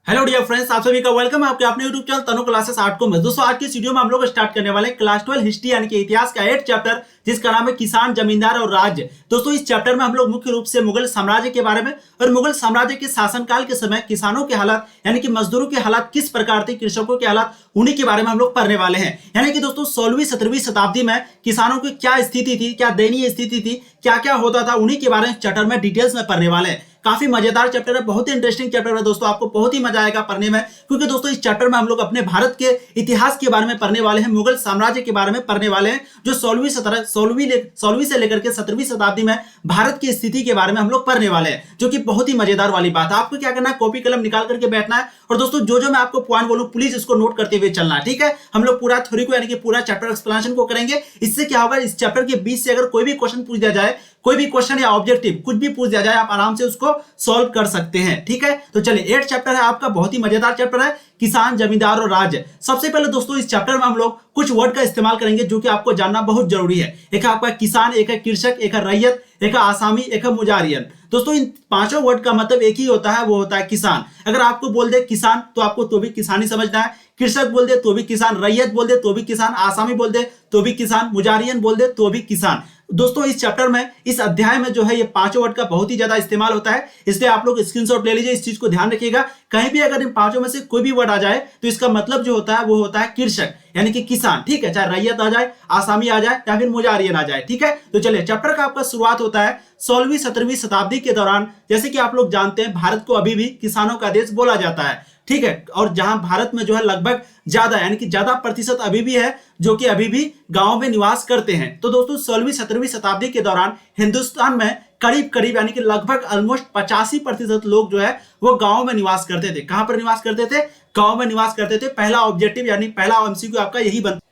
Hello dear friends, आप सभी का वेलकम है आपके अपने यूट्यूब चैनल तनु क्लासेस 8 को में। दोस्तों आज की इस वीडियो में हम लोग स्टार्ट करने वाले हैं क्लास 12 हिस्ट्री यानी कि इतिहास का 8 चैप्टर, जिसका नाम है किसान, जमींदार और राज्य। दोस्तों इस चैप्टर में हम लोग मुख्य रूप से मुगल साम्राज्य के बारे में और मुगल साम्राज्य के शासनकाल के समय किसानों के हालात यानी कि मजदूरों के हालात किस प्रकार थे, कृषकों के हालात, उन्हीं के बारे में हम लोग पढ़ने वाले हैं। यानी कि दोस्तों 16वीं 17वीं शताब्दी में किसानों की क्या स्थिति थी, क्या दयनीय स्थिति थी, क्या क्या होता था, उन्हीं के बारे में चैप्टर में डिटेल्स में पढ़ने वाले हैं। काफी मजेदार चैप्टर है, बहुत ही इंटरेस्टिंग चैप्टर है दोस्तों, आपको बहुत ही मजा आएगा पढ़ने में, क्योंकि दोस्तों इस चैप्टर में हम लोग अपने भारत के इतिहास के बारे में पढ़ने वाले हैं, मुगल साम्राज्य के बारे में पढ़ने वाले हैं, जो 16वीं से लेकर के 17वीं शताब्दी में भारत की स्थिति के बारे में हम लोग पढ़ने वाले हैं, जो कि बहुत ही मजेदार वाली बात है। आपको क्या करना है, कॉपी कलम निकाल करके बैठना है और दोस्तों जो मैं आपको पॉइंट बोलूं प्लीज इसको नोट करते हुए चलना है, ठीक है। हम लोग पूरा थ्योरी को यानी कि पूरा चैप्टर एक्सप्लेनेशन को करेंगे। इससे क्या होगा, इस चैप्टर के बीच से अगर कोई भी क्वेश्चन पूछ दिया जाए, कोई भी क्वेश्चन या ऑब्जेक्टिव कुछ भी पूछ दिया जाए, आप आराम से उसको सॉल्व कर सकते हैं, ठीक है। तो चलिए 8 चैप्टर है आपका, बहुत ही मजेदार चैप्टर है, किसान, जमींदार और राज्य। सबसे पहले दोस्तों इस चैप्टर में हम लोग कुछ वर्ड का इस्तेमाल करेंगे जो कि आपको जानना बहुत जरूरी है। एक है आपका किसान, एक है कृषक, एक है रैयत, एक है आसामी, एक है मुजारियन। दोस्तों इन पांचों वर्ड का मतलब एक ही होता है, वो होता है किसान। अगर आपको बोल दे किसान तो आपको तो भी किसानी समझना है, कृषक बोल दे तो भी किसान, रैयत बोल दे तो भी किसान, आसामी बोल दे तो भी किसान, मुजारियन बोल दे तो भी किसान। दोस्तों इस चैप्टर में, इस अध्याय में जो है ये पांचों वर्ड का बहुत ही ज्यादा इस्तेमाल होता है, इसलिए आप लोग स्क्रीनशॉट ले लीजिए, इस चीज को ध्यान रखिएगा। कहीं भी अगर इन पांचों में से कोई भी वर्ड आ जाए तो इसका मतलब जो होता है वो होता है कृषक यानी कि किसान, ठीक है। चाहे रैयत आ जाए, आसामी आ जाए या फिर मुजारियन आ जाए, ठीक है। तो चलिए चैप्टर का आपका शुरुआत होता है 16वीं 17वीं शताब्दी के दौरान। जैसे कि आप लोग जानते हैं भारत को अभी भी किसानों का देश बोला जाता है, ठीक है। और जहां भारत में जो है लगभग ज्यादा यानी कि ज्यादा प्रतिशत अभी भी है जो कि अभी भी गांव में निवास करते हैं। तो दोस्तों 16वीं 17वीं शताब्दी के दौरान हिंदुस्तान में करीब करीब यानी कि लगभग ऑलमोस्ट 85% लोग जो है वो गांव में निवास करते थे। कहां पर निवास करते थे? गांव में निवास करते थे। पहला ऑब्जेक्टिव यानी पहला एमसीक्यू आपका यही बनता है।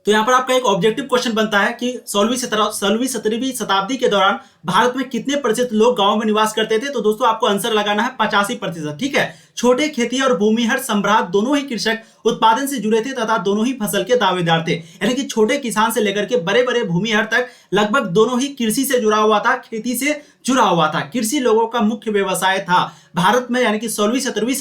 तो यहां पर आपका एक ऑब्जेक्टिव क्वेश्चन बनता है कि 16वीं 17वीं शताब्दी के दौरान भारत में कितने प्रतिशत लोग गांव में निवास करते थे? तो दोस्तों आपको आंसर लगाना है 85%, ठीक है। छोटे खेती और भूमिहर सम्राट दोनों ही कृषक उत्पादन से जुड़े थे तथा दोनों ही फसल के दावेदार थे। यानी कि छोटे किसान से लेकर के बड़े बड़े भूमिहर तक लगभग दोनों ही कृषि से जुड़ा हुआ था, खेती से जुड़ा हुआ था। कृषि लोगों का मुख्य व्यवसाय था भारत में। यानी कि 16वीं 17वीं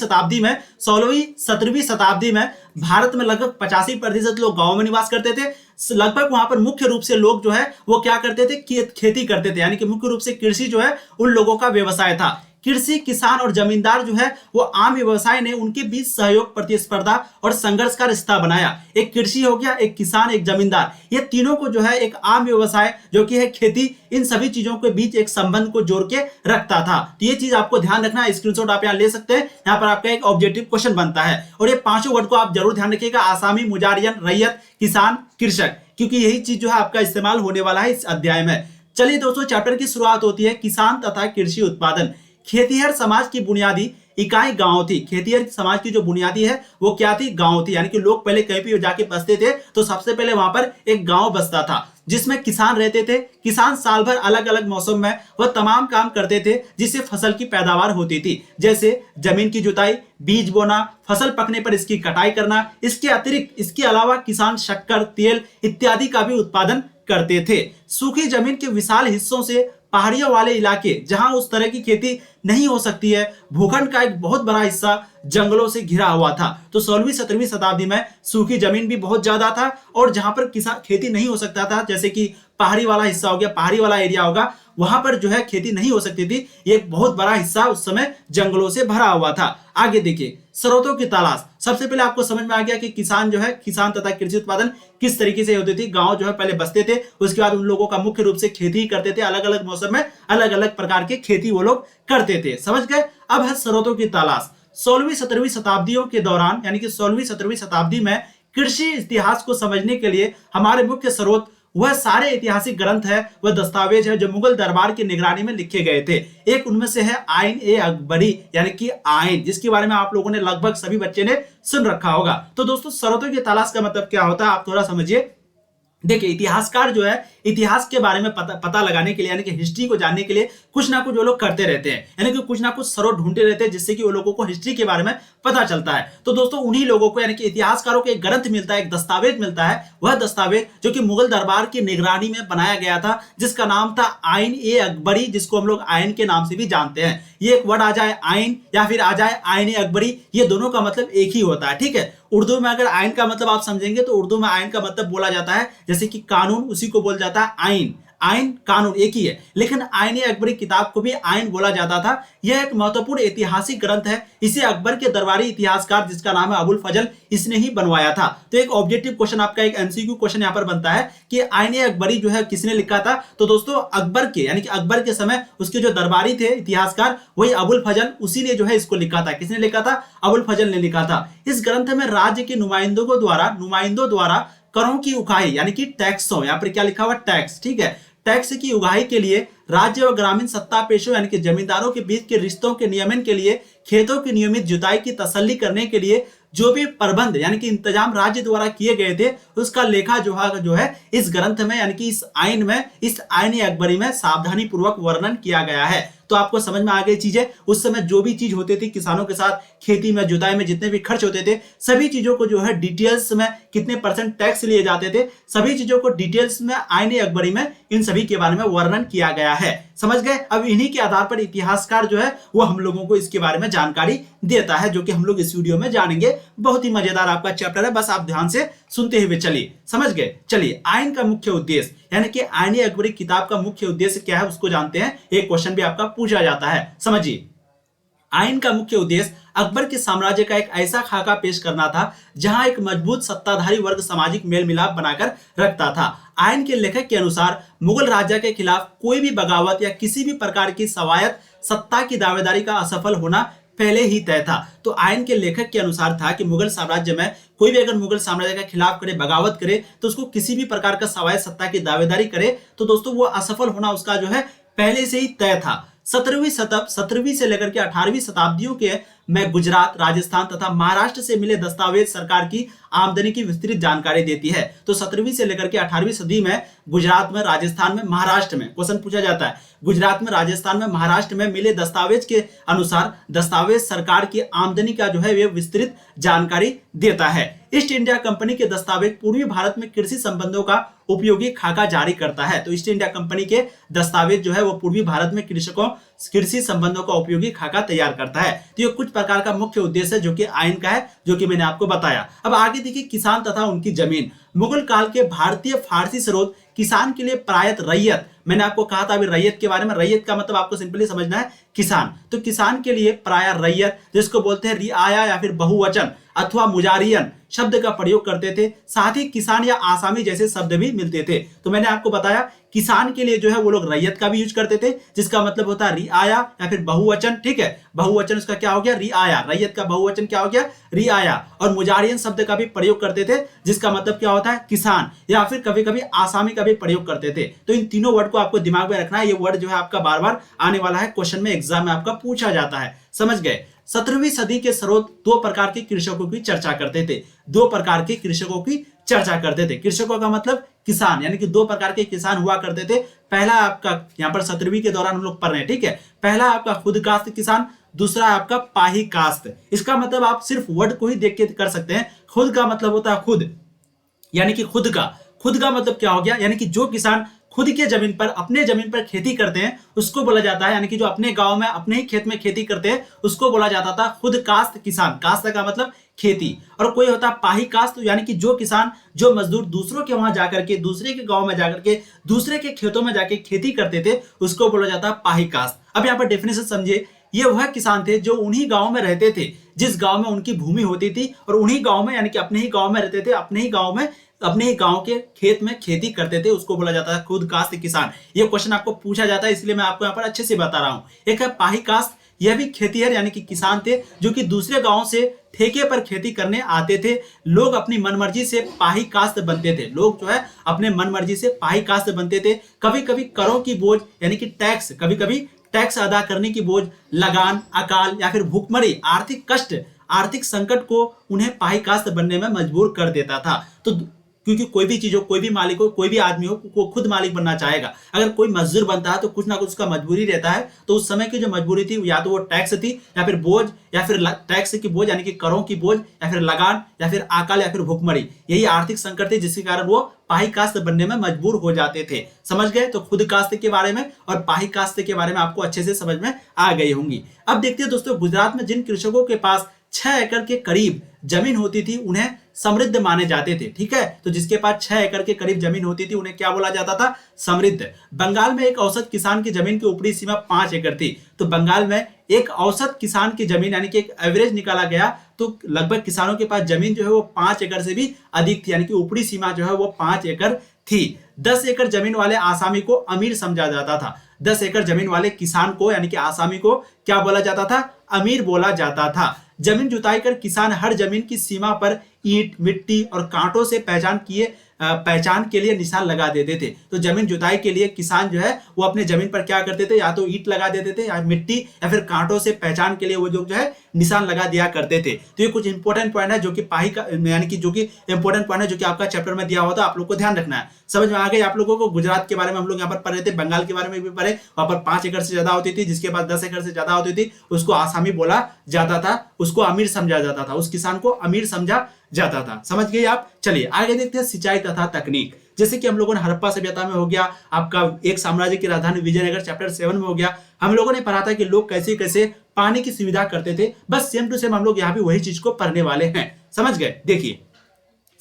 शताब्दी में भारत में लगभग 85% लोग गांव में निवास करते थे। लगभग वहां पर मुख्य रूप से लोग जो है वो क्या करते थे, खेती करते थे। यानी कि मुख्य रूप से कृषि जो है उन लोगों का व्यवसाय था। कृषि, किसान और जमींदार जो है वो आम व्यवसाय ने उनके बीच सहयोग, प्रतिस्पर्धा और संघर्ष का रिश्ता बनाया। एक कृषि हो गया, एक किसान, एक जमींदार, ये तीनों को जो है एक आम व्यवसाय जो कि है खेती, इन सभी चीजों के बीच एक संबंध को जोड़ के रखता था। तो ये चीज आपको ध्यान रखना है, स्क्रीनशॉट आप यहाँ ले सकते हैं। यहाँ पर आपका एक ऑब्जेक्टिव क्वेश्चन बनता है और ये पांचों वर्ड को आप जरूर ध्यान रखिएगा, आसामी, मुजारियन, रैयत, किसान, कृषक, क्योंकि यही चीज जो है आपका इस्तेमाल होने वाला है इस अध्याय में। चलिए दोस्तों चैप्टर की शुरुआत होती है किसान तथा कृषि उत्पादन। खेतीहर समाज की बुनियादी इकाई गांव थी। खेतीहर समाज की जो बुनियादी है वो क्या थी? गांव थी। यानी कि लोग पहले कहीं भी जाके बसते थे तो सबसे पहले वहां पर एक गांव बसता था जिसमें किसान रहते थे। किसान साल भर अलग अलग मौसम में वह तमाम काम करते थे जिससे फसल की पैदावार होती थी, जैसे जमीन की जुताई, बीज बोना, फसल पकने पर इसकी कटाई करना। इसके अतिरिक्त, इसके अलावा किसान शक्कर, तेल इत्यादि का भी उत्पादन करते थे। सूखी जमीन के विशाल हिस्सों से पहाड़ियों वाले इलाके जहां उस तरह की खेती नहीं हो सकती है, भूखंड का एक बहुत बड़ा हिस्सा जंगलों से घिरा हुआ था। तो 16वीं 17वीं शताब्दी में सूखी जमीन भी बहुत ज्यादा था और जहां पर किसान खेती नहीं हो सकता था, जैसे कि पहाड़ी वाला हिस्सा हो गया, पहाड़ी वाला एरिया होगा, वहां पर जो है खेती नहीं हो सकती थी। ये एक बहुत बड़ा हिस्सा उस समय जंगलों से भरा हुआ था। आगे देखिए, स्रोतों की तलाश। सबसे पहले आपको समझ में आ गया कि किसान जो है, किसान तथा कृषि उत्पादन किस तरीके से होती थी। गांव जो है पहले बसते थे, उसके बाद उन लोगों का मुख्य रूप से खेती ही करते थे। अलग अलग मौसम में अलग अलग प्रकार के खेती वो लोग करते थे, समझ गए। अब है स्रोतों की तलाश। 16वीं 17वीं शताब्दियों के दौरान यानी कि 16वीं 17वीं शताब्दी में कृषि इतिहास को समझने के लिए हमारे मुख्य स्रोत वह सारे ऐतिहासिक ग्रंथ है, वह दस्तावेज है जो मुगल दरबार की निगरानी में लिखे गए थे। एक उनमें से है आइन ए अकबरी यानी कि आइन, जिसके बारे में आप लोगों ने लगभग सभी बच्चे ने सुन रखा होगा। तो दोस्तों स्रोतों की तलाश का मतलब क्या होता है आप थोड़ा समझिए। देखिए इतिहासकार जो है इतिहास के बारे में पता लगाने के लिए यानी कि हिस्ट्री को जानने के लिए कुछ ना कुछ वो लोग करते रहते हैं, यानी कि कुछ ना कुछ स्रोत ढूंढते रहते हैं जिससे कि वो लोगों को हिस्ट्री के बारे में पता चलता है। तो दोस्तों उन्हीं लोगों को यानी कि इतिहासकारों को एक ग्रंथ मिलता है, एक दस्तावेज मिलता है, वह दस्तावेज जो कि मुगल दरबार की निगरानी में बनाया गया था, जिसका नाम था आइन ए अकबरी, जिसको हम लोग आइन के नाम से भी जानते हैं। ये एक वर्ड आ जाए आइन या फिर आ जाए आइन ए अकबरी, ये दोनों का मतलब एक ही होता है, ठीक है। उर्दू में अगर आइन का मतलब आप समझेंगे तो उर्दू में आइन का मतलब बोला जाता है जैसे कि कानून, उसी को बोला जाता है आइन। आइन कानून एक ही है, लेकिन आइन अकबरी किताब को भी आइन बोला जाता था। यह एक महत्वपूर्ण ऐतिहासिक ग्रंथ है। इसे अकबर के दरबारी इतिहासकार जिसका नाम है अबुल फजल, इसने ही बनवाया था। तो एक ऑब्जेक्टिव क्वेश्चन आपका, एक एमसीक्यू क्वेश्चन यहां पर बनता है कि आइन अकबरी जो है किसने लिखा था। तो दोस्तों अकबर के यानी कि अकबर के समय उसके जो दरबारी थे इतिहासकार वही अबुल फजल, उसी ने जो है इसको लिखा था। किसने लिखा था? अबुल फजल ने लिखा था। इस ग्रंथ में राज्य के नुमाइंदों द्वारा करों की उगाही यानी कि टैक्सों, यहां पर क्या लिखा हुआ? टैक्स, ठीक है। टैक्स की उगाही के लिए राज्य और ग्रामीण सत्ता पेशों यानी कि जमींदारों के बीच के रिश्तों के नियमन के लिए, खेतों की नियमित जुताई की तसल्ली करने के लिए जो भी प्रबंध यानी कि इंतजाम राज्य द्वारा किए गए थे, उसका लेखा जो है इस ग्रंथ में यानी कि इस आइन अकबरी में सावधानी पूर्वक वर्णन किया गया है। तो आपको समझ में आ गई चीजें। उस समय जो भी चीज होती थी किसानों के साथ, खेती में, जुताई में जितने भी खर्च होते थे, सभी चीजों को जो है डिटेल्स में कितने % टैक्स लिए जाते थे, सभी चीजों को डिटेल्स में आइन अकबरी में इन सभी के बारे में वर्णन किया गया है। समझ गए? अब इन्हीं के आधार पर इतिहासकार जो है वो हम लोगों को इसके बारे में जानकारी देता है, जो कि हम लोग इस वीडियो में जानेंगे। बहुत ही मजेदार आपका चैप्टर है, बस आप ध्यान से सुनते हुए चलिए। समझ गए? चलिए आइन का मुख्य उद्देश्य यानी कि आइन अकबरी किताब का मुख्य उद्देश्य क्या है उसको जानते हैं। एक क्वेश्चन भी आपका पूछा जाता है, समझिए। आइन का मुख्य उद्देश्य अकबर के साम्राज्य का एक ऐसा खाका पेश करना था जहां एक मजबूत सत्ताधारी वर्ग सामाजिक मेल मिलाप बनाकर रखता था। आइन के लेखक के अनुसार मुगल राजा के खिलाफ कोई भी बगावत या किसी भी प्रकार की स्वायत्त सत्ता की दावेदारी का असफल होना पहले ही तय था। तो आइन के लेखक के अनुसार था कि मुगल साम्राज्य में कोई भी अगर मुगल साम्राज्य के खिलाफ करे, बगावत करे, तो उसको किसी भी प्रकार का स्वायत्त सत्ता की दावेदारी करे तो दोस्तों वो असफल होना उसका जो है पहले से ही तय था। 17वीं से लेकर के 18वीं शताब्दियों के में गुजरात, राजस्थान तथा महाराष्ट्र से मिले दस्तावेज सरकार की आमदनी की विस्तृत जानकारी देती है। तो 17वीं से लेकर के 18वीं सदी में गुजरात में, राजस्थान में, महाराष्ट्र में क्वेश्चन पूछा जाता है, गुजरात में, राजस्थान में, महाराष्ट्र में मिले दस्तावेज के अनुसार दस्तावेज सरकार की आमदनी का जो है वे विस्तृत जानकारी देता है। ईस्ट इंडिया कंपनी के दस्तावेज पूर्वी भारत में कृषि संबंधों का उपयोगी खाका जारी करता है। तो ईस्ट इंडिया कंपनी के दस्तावेज जो है वो पूर्वी भारत में कृषि संबंधों का उपयोगी खाका तैयार करता है। तो ये कुछ प्रकार का मुख्य उद्देश्य है जो कि आइन का है, जो कि मैंने आपको बताया। अब आगे देखिए किसान तथा उनकी जमीन। मुगल काल के भारतीय फारसी स्रोत किसान के लिए प्रायत रैयत, मैंने आपको कहा था अभी रैयत के बारे में। रैयत का मतलब आपको सिंपली समझना है किसान। तो किसान के लिए प्राय रैयत, जिसको बोलते हैं रिआया या फिर बहुवचन अथवा मुजारियन शब्द का प्रयोग करते थे। साथ ही किसान या आसामी जैसे शब्द भी मिलते थे। तो मैंने आपको बताया किसान के लिए जो है वो लोग रैयत का भी यूज करते थे, जिसका मतलब होता है रिआया या फिर बहुवचन, ठीक है। बहुवचन उसका क्या हो गया? रिआया। रैयत का बहुवचन क्या हो गया? रिआया। और मुजारियन शब्द का भी प्रयोग करते थे, जिसका मतलब क्या होता है? किसान। या फिर कभी कभी आसामी का भी प्रयोग करते थे। तो इन तीनों वर्ड को आपको दिमाग में रखना है। ये वर्ड जो है आपका बार बार आने वाला है, क्वेश्चन में, एग्जाम में आपका पूछा जाता है। समझ गए? 17वीं सदी के स्रोत दो प्रकार के कृषकों की चर्चा करते थे। दो प्रकार के कृषकों की चर्चा करते थे। कृषकों का मतलब किसान, यानी कि दो प्रकार के किसान हुआ करते थे। पहला आपका यहाँ पर 17वीं के दौरान हम लोग पढ़ रहे हैं, ठीक है। पहला आपका खुद काश्त किसान, दूसरा आपका पाही काश्त। इसका मतलब आप सिर्फ वर्ड को ही देख के कर सकते हैं। खुद का मतलब होता है खुद, यानी कि खुद का मतलब क्या हो गया? यानी कि जो किसान खुद के जमीन पर, अपने जमीन पर खेती करते हैं उसको बोला जाता है, यानी कि जो अपने गांव में अपने ही खेत में खेती करते हैं उसको बोला जाता था खुद काश्त किसान। काश्त का मतलब खेती। और कोई होता है पाही काश्त, यानी कि जो किसान, जो मजदूर दूसरों के वहां जाकर के, दूसरे के गांव में जाकर के, दूसरे के खेतों में जाके खेती करते थे, उसको बोला जाता है पाही काश्त। अब यहाँ पर डेफिनेशन समझिए। ये वह किसान थे जो उन्हीं गांव में रहते थे जिस गांव में उनकी भूमि होती थी, और उन्हीं गांव में, यानी कि अपने ही गांव में रहते थे, अपने ही गांव के खेत में खेती करते थे, उसको बोला जाता है खुद काश्त किसान। ये क्वेश्चन आपको पूछा जाता है, इसलिए मैं आपको यहाँ पर अच्छे से बता रहा हूँ। एक है पाही काश्त, यह भी खेतीहर यानी कि किसान थे जो कि दूसरे गांव से ठेके पर खेती करने आते थे। लोग अपनी मनमर्जी से पाही काश्त बनते थे। लोग जो है अपने मनमर्जी से पाही काश्त बनते थे। कभी कभी करों की बोझ यानी कि टैक्स, कभी कभी टैक्स अदा करने की बोझ, लगान, अकाल या फिर भूखमरी, आर्थिक कष्ट, आर्थिक संकट को उन्हें पाही काश्त बनने में मजबूर कर देता था। तो क्योंकि कोई भी चीज हो, कोई भी मालिक हो, कोई भी आदमी हो, वो खुद मालिक बनना चाहेगा। अगर कोई मजदूर बनता है तो कुछ ना कुछ उसका मजबूरी रहता है। तो उस समय की जो मजबूरी थी, या तो वो टैक्स थी, या फिर बोझ, या फिर टैक्स की बोझ यानी कि करों की बोझ, या फिर लगान, या फिर अकाल, या फिर भुखमरी। यही आर्थिक संकट थी जिसके कारण वो पाही कास्त बनने में मजबूर हो जाते थे। समझ गए? तो खुद कास्त के बारे में और पाही कास्त के बारे में आपको अच्छे से समझ में आ गई होंगी। अब देखते हैं दोस्तों, गुजरात में जिन कृषकों के पास 6 एकड़ के करीब जमीन होती थी उन्हें समृद्ध माने जाते थे। ठीक है, तो जिसके पास 6 एकड़ के करीब जमीन होती थी उन्हें क्या बोला जाता था? समृद्ध। बंगाल में एक औसत किसान की जमीन की ऊपरी सीमा 5 एकड़ थी। तो बंगाल में एक औसत किसान की जमीन यानी कि एक एवरेज निकाला गया, तो लगभग किसानों के पास जमीन जो है वो 5 एकड़ से भी अधिक थी, यानी कि ऊपरी सीमा जो है वो 5 एकड़ थी। 10 एकड़ जमीन वाले आसामी को अमीर समझा जाता था। 10 एकड़ जमीन वाले किसान को यानी कि आसामी को क्या बोला जाता था? अमीर बोला जाता था। जमीन जुताई कर किसान हर जमीन की सीमा पर ईंट, मिट्टी और कांटों से पहचान के लिए निशान लगा देते थे। तो जमीन जुताई के लिए किसान जो है वो अपने जमीन पर क्या करते थे? या तो ईंट लगा देते थे, या मिट्टी, या फिर कांटों से पहचान के लिए वो जो है निशान लगा दिया करते थे। तो ये कुछ इंपॉर्टेंट पॉइंट है जो कि पाही का यानी कि जो कि इंपॉर्टेंट पॉइंट है जो कि आपका चैप्टर में दिया हुआ था, आप लोग को ध्यान रखना है। समझ में आ गई आप लोगों को? गुजरात के बारे में हम लोग यहाँ पर पढ़ रहे थे, बंगाल के बारे में भी पढ़े। वहां पर 5 एकड़ से ज्यादा होती थी, जिसके पास 10 एकड़ से ज्यादा होती थी उसको आसामी बोला जाता था, उसको अमीर समझा जाता था, उस किसान को अमीर समझा जाता था। समझ गए आप? चलिए आगे देखते हैं सिंचाई तथा तकनीक। जैसे कि हम लोगों ने हड़प्पा सभ्यता में हो गया, आपका एक साम्राज्य की राजधानी विजयनगर चैप्टर 7 में हो गया, हम लोगों ने पढ़ा था कि लोग कैसे कैसे पानी की सुविधा करते थे। बस सेम टू सेम हम लोग यहाँ भी वही चीज को पढ़ने वाले हैं। समझ गए? देखिए,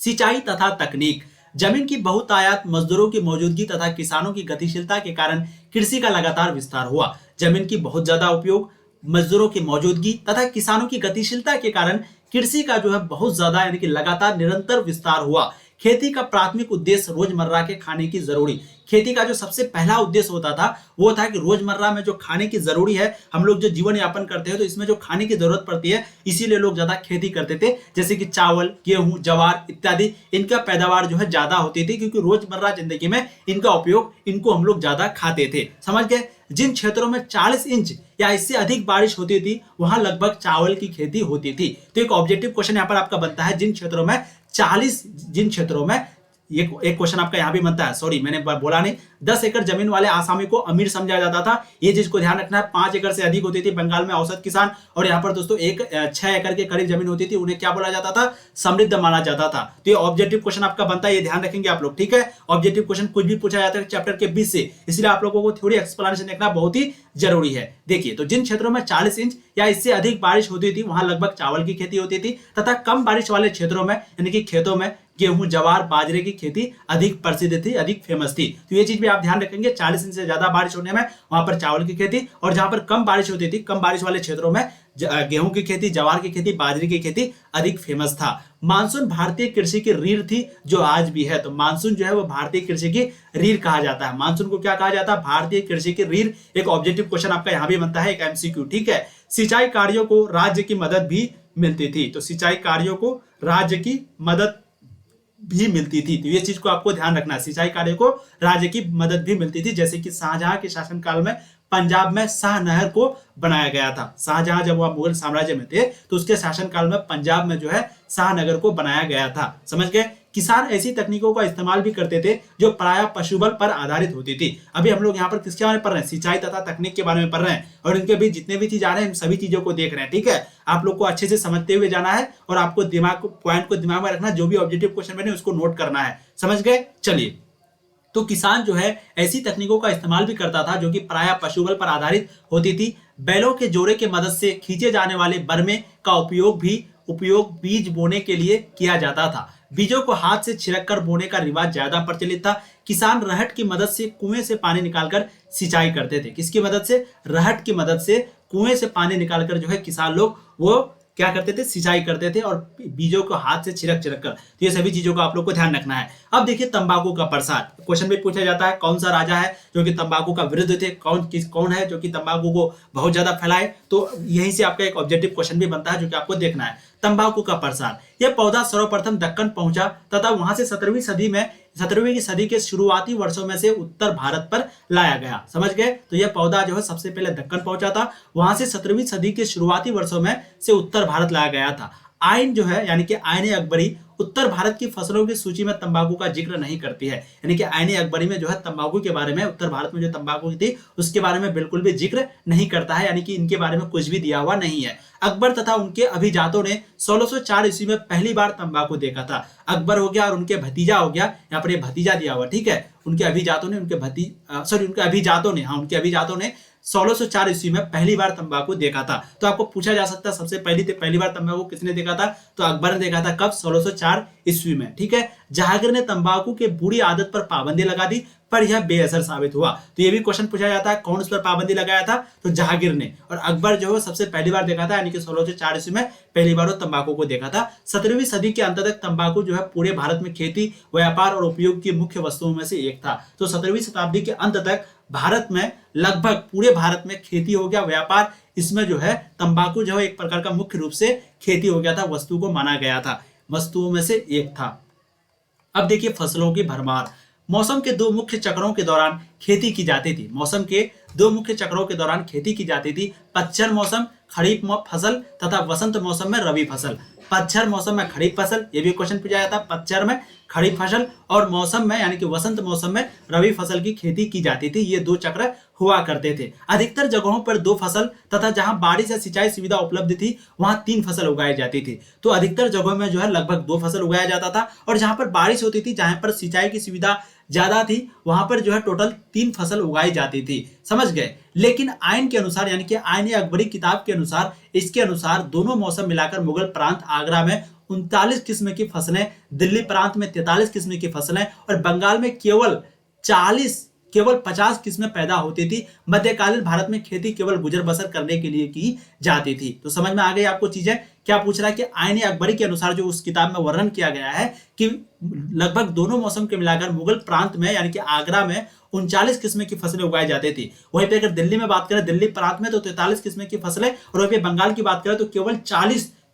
सिंचाई तथा तकनीक। जमीन की बहुतायत, मजदूरों की मौजूदगी तथा किसानों की गतिशीलता के कारण कृषि का लगातार विस्तार हुआ। जमीन की बहुत ज्यादा उपयोग, मजदूरों की मौजूदगी तथा किसानों की गतिशीलता के कारण कृषि का जो है बहुत ज्यादा यानी कि लगातार निरंतर विस्तार हुआ। खेती का प्राथमिक उद्देश्य रोजमर्रा के खाने की जरूरी। खेती का जो सबसे पहला उद्देश्य होता था वो था कि रोजमर्रा में जो खाने की जरूरी है, हम लोग जो जीवन यापन करते हैं तो इसमें जो खाने की जरूरत पड़ती है, इसीलिए लोग ज्यादा खेती करते थे। जैसे कि चावल, गेहूं, ज्वार इत्यादि, इनका पैदावार जो है ज्यादा होती थी, क्योंकि रोजमर्रा जिंदगी में इनका उपयोग, इनको हम लोग ज्यादा खाते थे। समझ गए? जिन क्षेत्रों में 40 इंच या इससे अधिक बारिश होती थी वहां लगभग चावल की खेती होती थी। तो एक ऑब्जेक्टिव क्वेश्चन यहाँ पर आपका बनता है, जिन क्षेत्रों में एक क्वेश्चन आपका यहां भी बनता है, सॉरी मैंने बोला नहीं, 10 एकड़ जमीन वाले आसामी को अमीर समझा जाता था। ये चीज को ध्यान रखना है। 5 एकड़ से अधिक होती थी बंगाल में औसत किसान, और यहाँ पर दोस्तों 6 एकड़ के करीब जमीन होती थी, उन्हें क्या बोला जाता था? समृद्ध माना जाता था। तो ये ऑब्जेक्टिव क्वेश्चन आपका बनता है, ये ध्यान रखेंगे आप लोग। ठीक है, ऑब्जेक्टिव क्वेश्चन कुछ भी पूछा जाता है चैप्टर के बीच से, इसलिए आप लोगों को थोड़ी एक्सप्लेनेशन देखना बहुत ही जरूरी है। देखिए, तो जिन क्षेत्रों में 40 इंच या इससे अधिक बारिश होती थी वहां लगभग चावल की खेती होती थी, तथा कम बारिश वाले क्षेत्रों में यानी कि खेतों में गेहूं, ज्वार, बाजरे की खेती अधिक प्रसिद्ध थी, अधिक फेमस थी। तो ये चीज भी आप ध्यान रखेंगे, 40 इंच से ज्यादा बारिश होने में वहां पर चावल की खेती, और जहां पर कम बारिश होती थी, कम बारिश वाले क्षेत्रों में गेहूं की खेती, ज्वार की खेती, बाजरे की खेती अधिक फेमस था। मानसून भारतीय कृषि की रीढ़ थी, जो आज भी है। तो मानसून जो है वो भारतीय कृषि की रीढ़ कहा जाता है। मानसून को क्या कहा जाता है? भारतीय कृषि की रीढ़। एक ऑब्जेक्टिव क्वेश्चन आपका यहाँ भी बनता है, एक एमसीक्यू। ठीक है, सिंचाई कार्यों को राज्य की मदद भी मिलती थी। तो सिंचाई कार्यों को राज्य की मदद भी मिलती थी। तो ये चीज को आपको ध्यान रखना है, सिंचाई कार्य को राज्य की मदद भी मिलती थी। जैसे कि शाहजहां के शासनकाल में पंजाब में शाह नहर को बनाया गया था। शाहजहां जब वह मुगल साम्राज्य में थे तो उसके शासनकाल में पंजाब में जो है शाहनगर को बनाया गया था। समझ गए? किसान ऐसी तकनीकों का इस्तेमाल भी करते थे जो प्रायः पशुबल पर आधारित होती थी। अभी हम लोग यहाँ पर किसके बारे में पढ़ रहे हैं? सिंचाई तथा तकनीक के बारे में पढ़ रहे हैं, और इनके भी जितने भी चीज आ रहे हैं सभी चीजों को देख रहे हैं। ठीक है, आप लोग को अच्छे से समझते हुए जाना है, और आपको पॉइंट को दिमाग में रखना, जो भी ऑब्जेक्टिव क्वेश्चन बने उसको नोट करना है। समझ गए? चलिए, तो किसान जो है ऐसी तकनीकों का इस्तेमाल भी करता था जो कि प्रायः पशुबल पर आधारित होती थी। बैलों के जोड़े के मदद से खींचे जाने वाले बरमे का उपयोग बीज बोने के लिए किया जाता था। बीजों को हाथ से छिड़क कर बोने का रिवाज ज्यादा प्रचलित था। किसान रहट की मदद से कुएं से पानी निकालकर सिंचाई करते थे। किसकी मदद से? रहट की मदद से कुएं से पानी निकालकर जो है किसान लोग वो क्या करते थे? सिंचाई करते थे, और बीजों को हाथ से छिड़क कर। तो ये सभी चीजों को आप लोग को ध्यान रखना है। अब देखिए, तंबाकू का प्रसार। क्वेश्चन भी पूछा जाता है, कौन सा राजा है जो कि तंबाकू का विरुद्ध थे? कौन है जो कि तंबाकू को बहुत ज्यादा फैलाए? तो यहीं से आपका एक ऑब्जेक्टिव क्वेश्चन भी बनता है जो कि आपको देखना है। तंबाकू का प्रसार, यह पौधा सर्वप्रथम दक्कन पहुंचा तथा वहां से 17वीं सदी के शुरुआती वर्षों में से उत्तर भारत पर लाया गया। समझ गए? तो यह पौधा जो है सबसे पहले दक्कन पहुंचा था, वहां से 17वीं सदी के शुरुआती वर्षों में से उत्तर भारत लाया गया था। आइन जो है यानी कि आइन अकबरी उत्तर भारत की फसलों की सूची में तंबाकू का जिक्र नहीं करती है। यानी कि आइन अकबरी में जो है तंबाकू के बारे में, उत्तर भारत में जो तंबाकू थी उसके बारे में बिल्कुल भी जिक्र नहीं करता है, यानी कि इनके बारे में कुछ भी दिया हुआ नहीं है। अकबर तथा उनके अभिजातों ने 1604 ईस्वी में पहली बार तंबाकू देखा था। अकबर हो गया और उनके भतीजा हो गया, यहाँ पर ये भतीजा दिया हुआ, ठीक है। उनके अभिजातों ने उनके अभिजातों ने 1604 ईस्वी में पहली बार तंबाकू देखा था। तो आपको पूछा जा सकता है सबसे पहली बार तंबाकू किसने देखा था, तो अकबर ने देखा था। कब? 1604 ईस्वी में, ठीक है। जहांगीर ने तंबाकू के बुरी आदत पर पाबंदी लगा दी, पर यह बेअसर साबित हुआ। तो ये भी क्वेश्चन पूछा जाता है, कौन उस पर पाबंदी लगाया था, तो जहांगीर ने। और अकबर जो है सबसे पहली बार देखा था, यानी कि 1604 ईस्वी में पहली बार वो तंबाकू को देखा था। 17वीं सदी के अंत तक तंबाकू जो है पूरे भारत में खेती, व्यापार और उपयोग की मुख्य वस्तुओं में से एक था। तो 17वीं शताब्दी के अंत तक भारत में लगभग पूरे भारत में खेती हो गया, व्यापार, इसमें जो है तंबाकू जो है एक प्रकार का मुख्य रूप से खेती हो गया था, वस्तु को माना गया था, वस्तुओं में से एक था। अब देखिए फसलों की भरमार। मौसम के दो मुख्य चक्रों के दौरान खेती की जाती थी। मौसम के दो मुख्य चक्रों के दौरान खेती की जाती थी। पतझड़ मौसम खरीफ फसल तथा वसंत मौसम में रबी फसल। पतझड़ मौसम में खरीफ फसल, ये भी क्वेश्चन पूछा जाता है। पतझड़ में खरीफ फसल और मौसम में यानी कि वसंत मौसम में रबी फसल की खेती की जाती थी। ये दो चक्र हुआ करते थे। अधिकतर जगहों पर दो फसल तथा जहां बारिश या सिंचाई सुविधा उपलब्ध थी वहां तीन फसल उगाई जाती थी। तो अधिकतर जगहों में जो है लगभग दो फसल उगाया जाता था, और जहां पर बारिश होती थी, जहां पर सिंचाई की सुविधा ज्यादा थी, वहां पर जो है टोटल तीन फसल उगाई जाती थी। समझ गए। लेकिन आइन के अनुसार यानी कि आइन अकबरी किताब के अनुसार, इसके अनुसार दोनों मौसम मिलाकर मुगल प्रांत आगरा में 39 किस्म की फसलें, दिल्ली प्रांत में 43 किस्म की फसलें और बंगाल में केवल 50 किस्में पैदा होती थी। मध्यकालीन भारत में खेती केवल गुजर बसर करने के लिए की जाती थी। तो समझ में आ गई आपको चीजें। क्या पूछ रहा है कि आइन अकबरी के अनुसार जो उस किताब में वर्णन किया गया है कि लगभग दोनों मौसम के मिलाकर मुगल प्रांत में यानी कि आगरा में 39 किस्म की फसलें उगाई जाती थी। वहीं पे अगर दिल्ली में बात करें, दिल्ली प्रांत में तो 43 किस्म की फसलें, और वहीं पे बंगाल की बात करें तो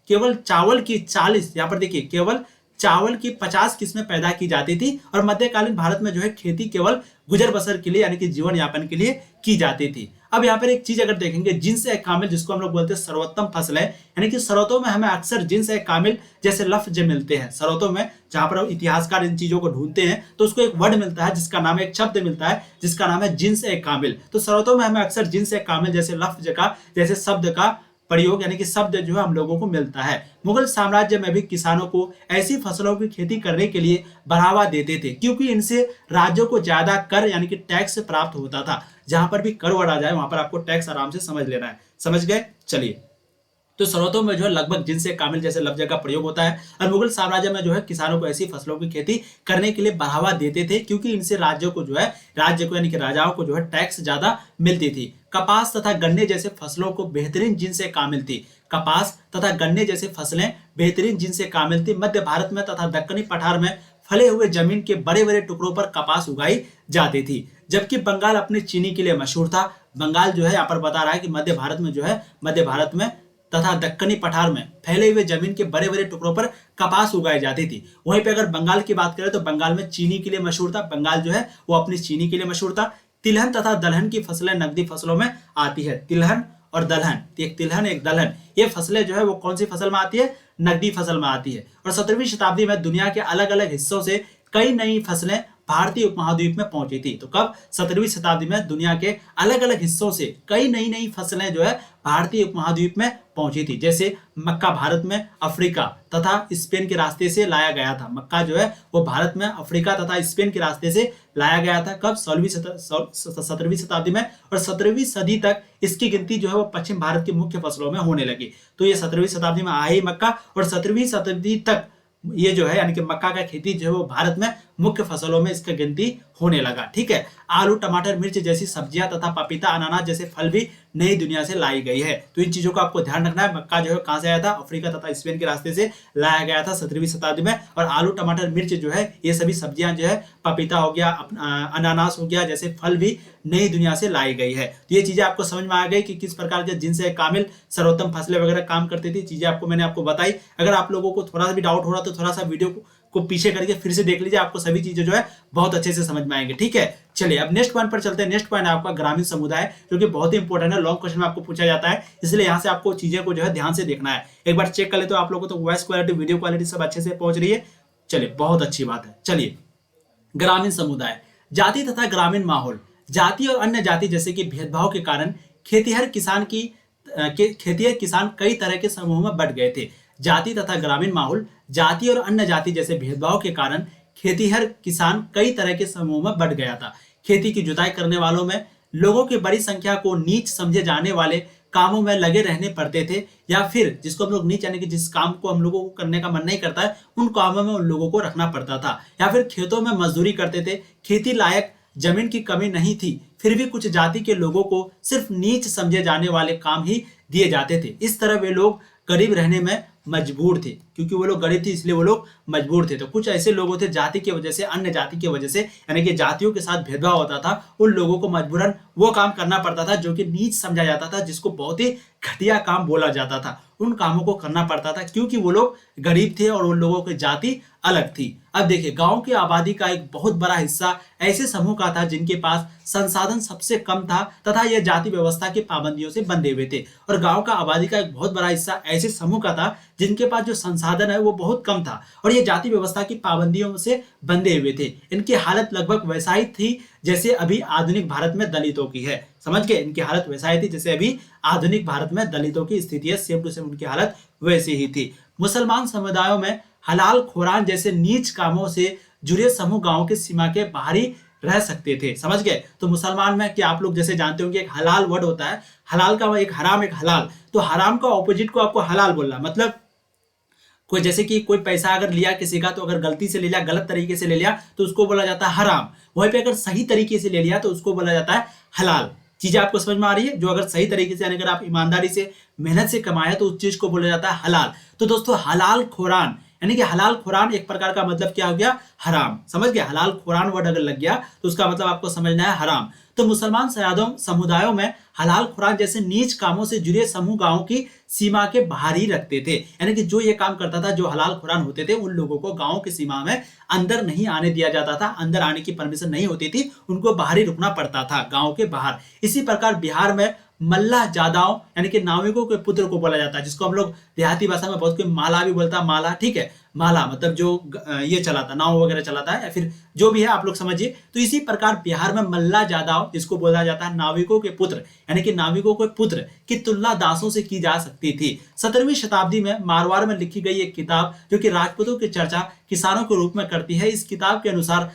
केवल चावल की 40, यहाँ पर देखिए केवल चावल की 50 किस्में पैदा की जाती थी। और मध्यकालीन भारत में जो है खेती केवल गुजर बसर के लिए यानी कि जीवन यापन के लिए की जाती थी। अब यहाँ पर एक चीज अगर देखेंगे, जिन्स ए कामिल, जिसको हम लोग बोलते हैं सर्वोत्तम फसलें, यानी कि शरतों में हमें अक्सर जिन्स ए कामिल जैसे लफ्ज मिलते हैं। शरतों में जहां पर इतिहासकार इन चीजों को ढूंढते हैं तो उसको एक वर्ड मिलता है जिसका नाम है, एक शब्द मिलता है जिसका नाम है जिन्स ए कामिल। तो शरतों में हमें अक्सर जिन्स ए कामिल जैसे लफ्ज का, जैसे शब्द का प्रयोग यानी कि शब्द जो है हम लोगों को मिलता है। मुगल साम्राज्य में भी किसानों को ऐसी फसलों की खेती करने के लिए बढ़ावा देते थे, क्योंकि इनसे राज्यों को ज्यादा कर यानी कि टैक्स प्राप्त होता था। जहां पर भी कर वर्ड आ जाए वहां पर आपको टैक्स आराम से समझ लेना है। समझ गए। चलिए, तो शरतों में जो है लगभग जिनसे कामिल जैसे लफ्ज का प्रयोग होता है। और मुगल साम्राज्य में जो है किसानों को ऐसी फसलों की खेती करने के लिए बढ़ावा देते थे, क्योंकि इनसे राज्य को यानी कि राजाओं को जो है टैक्स ज्यादा मिलती थी। कपास तथा गन्ने जैसे फसलों को बेहतरीन जिनसे कामिल थी। कपास तथा गन्ने जैसे फसलें बेहतरीन जिनसे कामिल थी। मध्य भारत में तथा दक्कनी पठार में फले हुए जमीन के बड़े बड़े टुकड़ों पर कपास उगाई जाती थी। जबकि बंगाल अपनी चीनी के लिए मशहूर था। बंगाल जो है यहाँ पर बता रहा है कि मध्य भारत में तथा दक्कनी पठार में फैले हुए जमीन के बड़े बड़े टुकड़ों पर कपास उगाई जाती थी। वहीं पे अगर बंगाल की बात करें तो बंगाल में चीनी के लिए मशहूर था। बंगाल जो है वो अपनी चीनी के लिए मशहूर था। तिलहन तथा दलहन की फसलें नकदी फसलों में आती है। तिलहन और दलहन, एक तिलहन एक दलहन, ये फसलें जो है वो कौन सी फसल में आती है, नकदी फसल में आती है। और 17वीं शताब्दी में दुनिया के अलग अलग हिस्सों से कई नई फसलें भारतीय उपमहाद्वीप में पहुंची थी। तो कब? 17वीं शताब्दी में दुनिया के अलग अलग हिस्सों से कई नई फसलें जो है भारतीय उपमहाद्वीप में पहुंची थी। जैसे मक्का भारत में अफ्रीका तथा स्पेन के रास्ते से लाया गया था। मक्का जो है वो भारत में अफ्रीका तथा स्पेन के रास्ते से लाया गया था। कब? 17वीं शताब्दी में। और 17वीं सदी तक इसकी गिनती जो है वो पश्चिम भारत की मुख्य फसलों में होने लगी। तो ये 17वीं शताब्दी में आया ही मक्का, और 17वीं शताब्दी तक ये जो है यानी कि मक्का का खेती जो है वो भारत में मुख्य फसलों में इसका गिनती होने लगा। ठीक है। आलू, टमाटर, मिर्च जैसी सब्जियां तथा पपीता, अनानास जैसे फल भी नई दुनिया से लाई गई है। तो इन चीजों का आपको ध्यान रखना है। मक्का जो है कहां से आया था? अफ्रीका तथा स्पेन के रास्ते से लाया गया था 17वीं शताब्दी में। और आलू, टमाटर, मिर्च जो है ये सभी सब्जियां जो है, पपीता हो गया, अनानास हो गया, जैसे फल भी नई दुनिया से लाई गई है। तो ये चीजें आपको समझ में आ गई कि किस प्रकार के जिनसे कामिल, सर्वोत्तम फसलें वगैरह काम करती थी। चीजें मैंने आपको बताई। अगर आप लोगों को थोड़ा सा भी डाउट हो रहा तो थोड़ा सा वीडियो को पीछे करके फिर से देख लीजिए, आपको सभी चीजें जो है बहुत अच्छे से समझ में आएंगे। ठीक है। चलिए अब नेक्स्ट पॉइंट पर चलते हैं। नेक्स्ट पॉइंट है आपका ग्रामीण समुदाय, जो कि बहुत ही इंपॉर्टेंट है, लॉन्ग क्वेश्चन में आपको पूछा जाता है, इसलिए यहाँ से आपको चीजें को जो है ध्यान से देखना है। एक बार चेक कर ले तो आप लोगों को तो वॉइस क्वालिटी, वीडियो क्वालिटी सब अच्छे से पहुंच रही है। चलिए बहुत अच्छी बात है। चलिए ग्रामीण समुदाय, जाति तथा ग्रामीण माहौल। जाति और अन्य जाति जैसे कि भेदभाव के कारण खेतीहर किसान कई तरह के समूहों में बंट गए थे। जाति तथा ग्रामीण माहौल, जाति और अन्य जाति जैसे भेदभाव के कारण खेतीहर किसान कई तरह के समूहों में बंट गया था। खेती की जुताई करने वालों में लोगों की बड़ी संख्या को नीच समझे जाने वाले कामों में लगे रहने पड़ते थे, या फिर जिसको हम लोग नीच यानी कि जिस काम को हम लोगों को करने का मन नहीं करता है उन कामों में उन लोगों को रखना पड़ता था, या फिर खेतों में मजदूरी करते थे। खेती लायक जमीन की कमी नहीं थी, फिर भी कुछ जाति के लोगों को सिर्फ नीच समझे जाने वाले काम ही दिए जाते थे। इस तरह वे लोग गरीब रहने में मजबूर थे, क्योंकि वो लोग गरीब थे इसलिए वो लोग मजबूर थे। तो कुछ ऐसे लोग थे जाति की वजह से, अन्य जाति की वजह से, यानी कि जातियों के साथ भेदभाव होता था, उन लोगों को मजबूरन वो काम करना पड़ता था जो कि नीच समझा जाता था, जिसको बहुत ही घटिया काम बोला जाता था। उन कामों को करना पड़ता था क्योंकि वो लोग गरीब थे और उन लोगों की जाति अलग थी। अब देखिए गांव की आबादी का एक बहुत बड़ा हिस्सा ऐसे समूह का था जिनके पास संसाधन सबसे कम था तथा यह जाति व्यवस्था की पाबंदियों से बंधे हुए थे। और गांव का आबादी का एक बहुत बड़ा हिस्सा ऐसे समूह का था जिनके पास जो संसाधन है वो बहुत कम था और ये जाति व्यवस्था की पाबंदियों से बंधे हुए थे। इनकी हालत लगभग वैसा ही थी जैसे अभी आधुनिक भारत में दलितों की है। समझ गए, इनकी हालत वैसा ही थी जैसे अभी आधुनिक भारत में दलितों की स्थिति है, सेम टू सेम उनकी हालत वैसी ही थी। मुसलमान समुदायों में हलाल खोरान जैसे नीच कामों से जुड़े समूह गांव की सीमा के बाहरी रह सकते थे। समझ गए, तो मुसलमान में कि आप लोग जैसे जानते होंगे एक हलाल वर्ड होता है, हलाल का एक हराम एक हलाल, तो हराम का ऑपोजिट को आपको हलाल बोलना, मतलब कोई जैसे कि कोई पैसा अगर लिया किसी का तो अगर गलती से ले लिया, गलत तरीके से ले लिया तो उसको बोला जाता है हराम। वहीं पे अगर सही तरीके से ले लिया तो उसको बोला जाता है हलाल। चीजें आपको समझ में आ रही है? जो अगर सही तरीके से यानी अगर आप ईमानदारी से मेहनत से कमाया तो उस चीज को बोला जाता है हलाल। तो दोस्तों हलाल खुरान यानी कि हलाल खुरान एक प्रकार का मतलब क्या हो गया? हराम। समझ गए, हलाल खुरान वर्ड अगर लग गया तो उसका मतलब आपको समझना है हराम। तो मुसलमान समुदायों में हलाल खुरान जैसे नीच कामों से जुड़े समूह गांव की सीमा के बाहर ही रखते थे, यानी कि जो ये काम करता था, जो हलाल खुरान होते थे, उन लोगों को गांव की सीमा में अंदर नहीं आने दिया जाता था, अंदर आने की परमिशन नहीं होती थी, उनको बाहर ही रुकना पड़ता था गांव के बाहर। इसी प्रकार बिहार में मल्लाह जादाओं यानी कि नाविकों के पुत्र को बोला जाता है, जिसको हम लोग देहाती भाषा में बहुत कोई माला भी बोलता है, माला, ठीक है, माला मतलब जो ये चलाता नाव वगैरह चलाता है या फिर जो भी है आप लोग समझिए। तो इसी प्रकार बिहार में मल्लाह जादाव जिसको बोला जाता है नाविकों के पुत्र यानी कि नाविकों के पुत्र की तुलना दासों से की जा सकती थी। 17वीं शताब्दी में मारवाड़ में लिखी गई एक किताब जो कि राजपूतों की चर्चा किसानों के रूप में करती है। इस किताब के अनुसार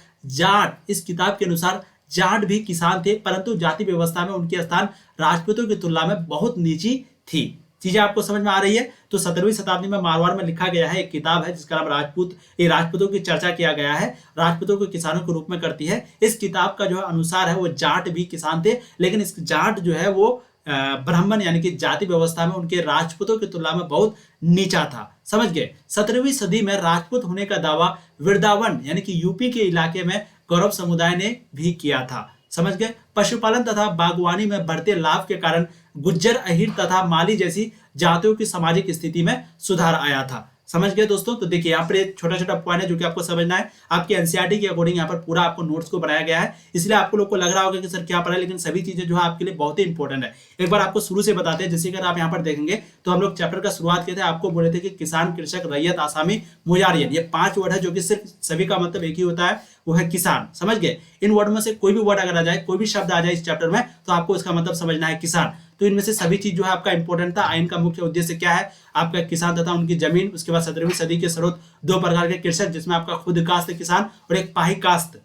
जाट भी किसान थे, परंतु जाति व्यवस्था में उनके स्थान राजपूतों की तुलना में बहुत नीची थी। चीजें आपको समझ में आ रही है? तो 17वीं शताब्दी में मारवाड़ में लिखा गया है एक किताब है जिसका नाम राजपूतों की चर्चा किया गया है, राजपूतों को किसानों के रूप में करती है। इस किताब का जो अनुसार है वो जाट भी किसान थे, लेकिन इस जाट जो है वो ब्राह्मण यानी कि जाति व्यवस्था में उनके राजपूतों की तुलना में बहुत नीचा था। समझ गए, 17वीं सदी में राजपूत होने का दावा वृंदावन यानी कि यूपी के इलाके में गौरव समुदाय ने भी किया था। समझ गए, पशुपालन तथा बागवानी में बढ़ते लाभ के कारण गुज्जर, अहीर तथा माली जैसी जातियों की सामाजिक स्थिति में सुधार आया था। समझ गए दोस्तों? तो देखिए यहाँ पर छोटा छोटा पॉइंट है जो कि आपको समझना है। आपके एनसीईआरटी के अकॉर्डिंग यहाँ पर पूरा आपको नोट्स को बनाया गया है, इसलिए आपको लोग को लग रहा होगा कि सर क्या पढ़ा है, लेकिन सभी चीजें जो है आपके लिए बहुत ही इंपॉर्टेंट है। एक बार आपको शुरू से बताते हैं, जैसे अगर आप यहाँ पर देखेंगे तो हम लोग चैप्टर का शुरुआत किए थे, आपको बोले थे कि किसान, कृषक, रैयत, आसामी, मुजारियन, ये 5 वर्ड है जो कि सिर्फ सभी का मतलब एक ही होता है, वो है किसान। समझ गए, इन वर्ड में से कोई भी वर्ड अगर आ जाए, कोई भी शब्द आ जाए इस चैप्टर में तो आपको इसका मतलब समझना है किसान। तो इनमें से सभी चीज जो है आपका इंपॉर्टेंट था। आइन का मुख्य उद्देश्य क्या है? आपका किसान तथा उनकी जमीन। उसके बाद 17वीं सदी के स्रोत, 2 प्रकार के कृषक जिसमें आपका खुद कास्त किसान और एक पाही कास्त,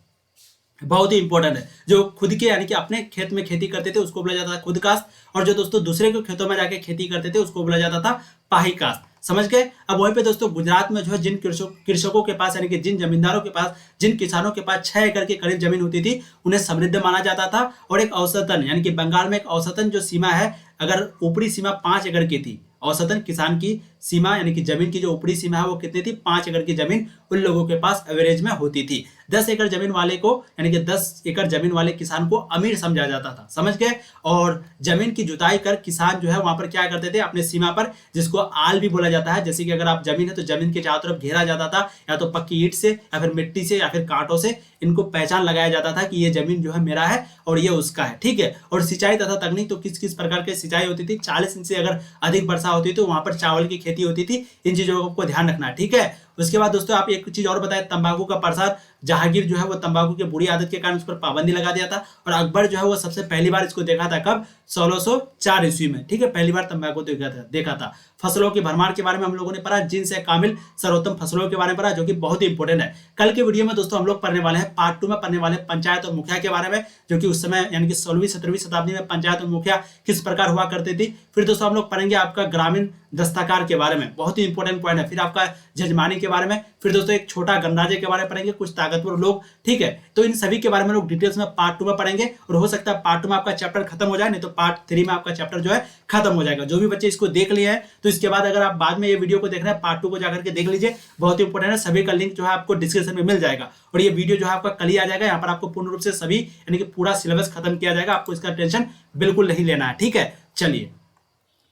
बहुत ही इंपॉर्टेंट है। जो खुद के यानी कि अपने खेत में खेती करते थे उसको बोला जाता था खुद कास्त, और जो दोस्तों दूसरे के खेतों में जाके खेती करते थे उसको बोला जाता था पाही कास्त। समझ गए? अब वहीं पे दोस्तों गुजरात में जो है जिन कृषकों के पास यानी कि जिन जमींदारों के पास, जिन किसानों के पास 6 एकड़ के करीब जमीन होती थी उन्हें समृद्ध माना जाता था। और एक औसतन यानी कि बंगाल में एक औसतन जो सीमा है, अगर ऊपरी सीमा 5 एकड़ की थी, औसतन किसान की सीमा यानी कि जमीन की जो ऊपरी सीमा है वो कितनी थी, 5 एकड़ की जमीन उन लोगों के पास एवरेज में होती थी। 10 एकड़ जमीन वाले को यानी कि 10 एकड़ जमीन वाले किसान को अमीर समझा जाता था, समझ गए। और जमीन की जुताई कर किसान जो है वहां पर क्या करते थे, अपने सीमा पर, जिसको आल भी बोला जाता है, जैसे कि अगर आप जमीन है तो जमीन के चारों तरफ घेरा जाता था, या तो पक्की ईंट से या फिर मिट्टी से या फिर कांटों से, इनको पहचान लगाया जाता था कि ये जमीन जो है मेरा है और ये उसका है, ठीक है। और सिंचाई तथा तकनीक, तो किस किस प्रकार की सिंचाई होती थी, 40 इंच से अगर अधिक वर्षा होती तो वहां पर चावल की खेती होती थी। इन चीजों को ध्यान रखना है, ठीक है। उसके बाद दोस्तों आप एक चीज और बताएं, तंबाकू का प्रसार, जहांगीर जो है वो तंबाकू की बुरी आदत के कारण उस पर पाबंदी लगा दिया था। और अकबर जो है वो सबसे पहली बार इसको देखा था कब, 1604 ईस्वी में, ठीक है, पहली बार तंबाकू देखा था। फसलों की भरमार के बारे में हम लोगों ने पढ़ा, जिनसे कामिल सर्वोत्तम फसलों के बारे में पढ़ा, जो कि बहुत ही इंपॉर्टेंट है। कल के वीडियो में दोस्तों हम लोग पढ़ने वाले हैं, पार्ट 2 में पढ़ने वाले पंचायत और मुखिया के बारे में, जो कि उस समय यानी कि 16वीं-17वीं शताब्दी में पंचायत और मुखिया किस प्रकार हुआ करती थी। फिर दोस्तों हम लोग पढ़ेंगे आपका ग्रामीण दस्तकार के बारे में, बहुत ही इंपॉर्टेंट पॉइंट है। फिर आपका जजमानी के बारे में, फिर दोस्तों एक छोटा गणराज्य के बारे में पढ़ेंगे, कुछ ताकतवर लोग, ठीक है। तो इन सभी के बारे में लोग डिटेल्स में पार्ट 2 में पढ़ेंगे। और हो सकता है पार्ट 2 में आपका चैप्टर खत्म हो जाए, नहीं तो पार्ट 3 में आपका चैप्टर जो है खत्म हो जाएगा। जो भी बच्चे इसको देख लिए हैं तो इसके बाद अगर आप बाद में ये वीडियो को देख रहे हैं, पार्ट 2 को जाकर के देख लीजिए, बहुत ही इंपॉर्टेंट है। सभी का लिंक जो है आपको डिस्क्रिप्शन में मिल जाएगा। और ये वीडियो जो है आपका कल ही आ जाएगा, यहाँ पर आपको पूर्ण रूप से सभी यानी कि पूरा सिलेबस खत्म किया जाएगा, आपको इसका टेंशन बिल्कुल नहीं लेना है, ठीक है। चलिए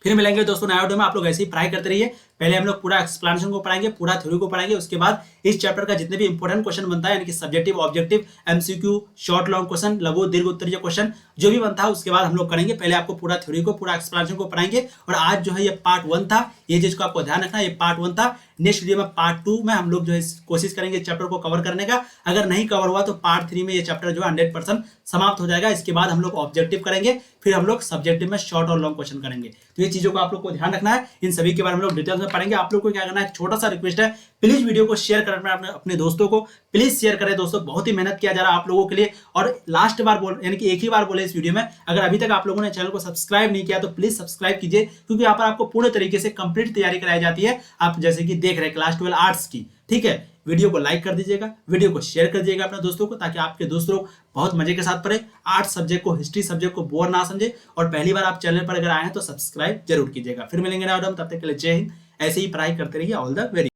फिर मिलेंगे दोस्तों नए वीडियो में, आप लोग ऐसे ही पढ़ाई करते रहिए। पहले हम लोग पूरा एक्सप्लेनेशन को पढ़ाएंगे, पूरा थ्योरी को पढ़ाएंगे, उसके बाद इस चैप्टर का जितने भी इंपॉर्टेंट क्वेश्चन बनता है, यानी कि subjective, objective, MCQ, short long question, लघु दीर्घ उत्तरीय क्वेश्चन जो भी बनता है उसके बाद हम लोग करेंगे। पहले आपको पूरा थ्योरी को, पूरा एक्सप्लेनेशन को पढ़ाएंगे। और आज जो है ये पार्ट 1 था, ये चीज को आपको ध्यान रखना, ये पार्ट 1 था। नेक्स्ट वीडियो में पार्ट 2 में हम लोग जो है कोशिश करेंगे चैप्टर को कवर करने का। अगर नहीं कवर हुआ तो पार्ट 3 में ये चैप्टर जो है 100% समाप्त हो जाएगा। इसके बाद हम लोग ऑब्जेक्टिव करेंगे, फिर हम लोग सब्जेक्टिव में शॉर्ट और लॉन्ग क्वेश्चन करेंगे। तो ये चीजों को आप लोग को ध्यान रखना है, इन सभी के बारे में हम लोग डिटेल्स में पढ़ेंगे। आप लोग को क्या करना है, छोटा सा रिक्वेस्ट है, प्लीज वीडियो को शेयर करना अपने दोस्तों को, प्लीज शेयर करें दोस्तों, बहुत ही मेहनत किया जा रहा है आप लोगों के लिए। और लास्ट बार बोल, यानी कि एक ही बार बोले इस वीडियो में, अगर अभी तक आप लोगों ने चैनल को सब्सक्राइब नहीं किया तो प्लीज सब्सक्राइब कीजिए, क्योंकि यहाँ पर आपको पूर्ण तरीके से कंप्लीट तैयारी कराई जाती है। आप जैसे कि देख रहे हैं क्लास 12 आर्ट्स की, ठीक है। वीडियो को लाइक कर दीजिएगा, वीडियो को शेयर कर दीजिएगा अपने दोस्तों को, ताकि आपके दोस्त लोग बहुत मजे के साथ पढ़े, आर्ट्स सब्जेक्ट को, हिस्ट्री सब्जेक्ट को बोर ना समझे। और पहली बार आप चैनल पर अगर आए हैं तो सब्सक्राइब जरूर कीजिएगा। फिर मिलेंगे नए वीडियो में, तब तक के लिए जय हिंद। ऐसे ही पढ़ाई करते रहिए। All the very